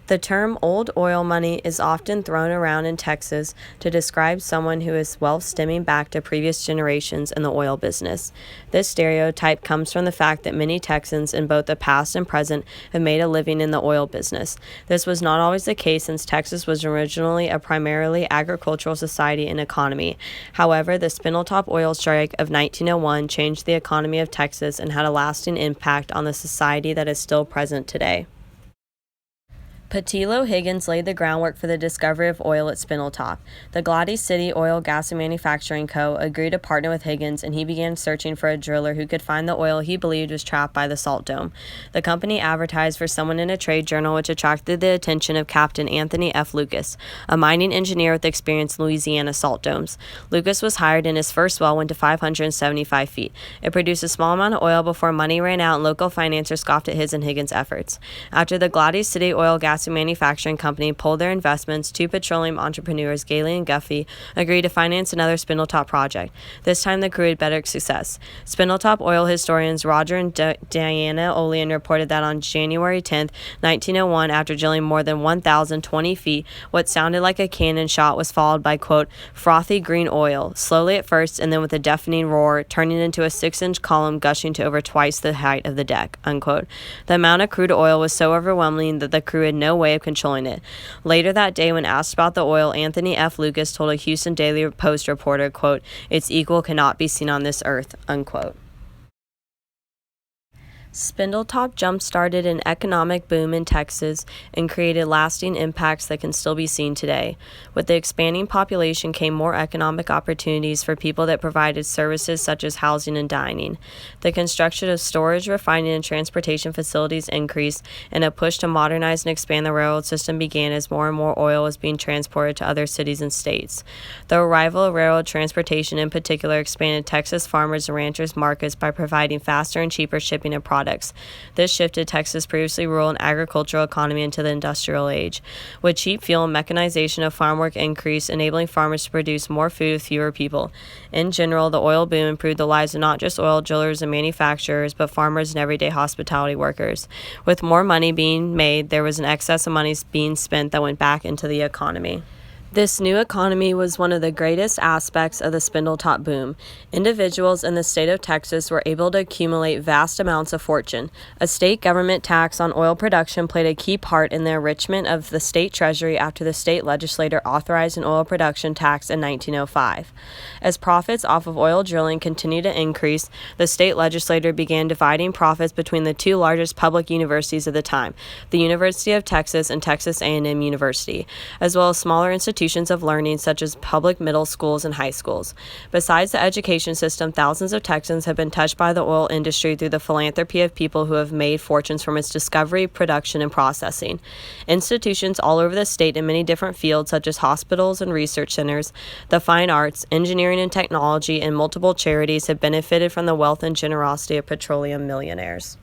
The term old oil money is often thrown around in Texas to describe someone who has wealth stemming back to previous generations in the oil business. This stereotype comes from the fact that many Texans in both the past and present have made a living in the oil business. This was not always the case since Texas was originally a primarily agricultural society and economy. However, the Spindletop oil strike of 1901 changed the economy of Texas and had a lasting impact on the society that is still present today. Petilo Higgins laid the groundwork for the discovery of oil at Spindletop. The Gladys City Oil, Gas and Manufacturing Co. agreed to partner with Higgins, and he began searching for a driller who could find the oil he believed was trapped by the salt dome. The company advertised for someone in a trade journal, which attracted the attention of Captain Anthony F. Lucas, a mining engineer with experience in Louisiana salt domes. Lucas was hired, and his first well went to 575 feet. It produced a small amount of oil before money ran out, and local financiers scoffed at his and Higgins' efforts. After the Gladys City Oil, Gas and Manufacturing Company pulled their investments, two petroleum entrepreneurs, Gailey and Guffey, agreed to finance another Spindletop project. This time the crew had better success. Spindletop oil historians Roger and Diana Olean reported that on January 10, 1901, after drilling more than 1,020 feet, what sounded like a cannon shot was followed by, quote, frothy green oil, slowly at first and then with a deafening roar, turning into a 6-inch column gushing to over twice the height of the deck, unquote. The amount of crude oil was so overwhelming that the crew had no way of controlling it. Later that day, when asked about the oil, Anthony F. Lucas told a Houston Daily Post reporter, quote, its equal cannot be seen on this earth, unquote. Spindletop jump-started an economic boom in Texas and created lasting impacts that can still be seen today. With the expanding population came more economic opportunities for people that provided services such as housing and dining. The construction of storage, refining, and transportation facilities increased, and a push to modernize and expand the railroad system began as more and more oil was being transported to other cities and states. The arrival of railroad transportation in particular expanded Texas farmers' and ranchers' markets by providing faster and cheaper shipping of products. This shifted Texas' previously rural and agricultural economy into the industrial age. With cheap fuel and mechanization of farm work increased, enabling farmers to produce more food with fewer people. In general, the oil boom improved the lives of not just oil drillers and manufacturers, but farmers and everyday hospitality workers. With more money being made, there was an excess of money being spent that went back into the economy. This new economy was one of the greatest aspects of the Spindletop boom. Individuals in the state of Texas were able to accumulate vast amounts of fortune. A state government tax on oil production played a key part in the enrichment of the state treasury after the state legislature authorized an oil production tax in 1905. As profits off of oil drilling continued to increase, the state legislature began dividing profits between the two largest public universities of the time, the University of Texas and Texas A&M University, as well as smaller institutions of learning such as public middle schools and high schools. Besides the education system, thousands of Texans have been touched by the oil industry through the philanthropy of people who have made fortunes from its discovery, production, and processing. Institutions all over the state in many different fields such as hospitals and research centers, the fine arts, engineering and technology, and multiple charities have benefited from the wealth and generosity of petroleum millionaires.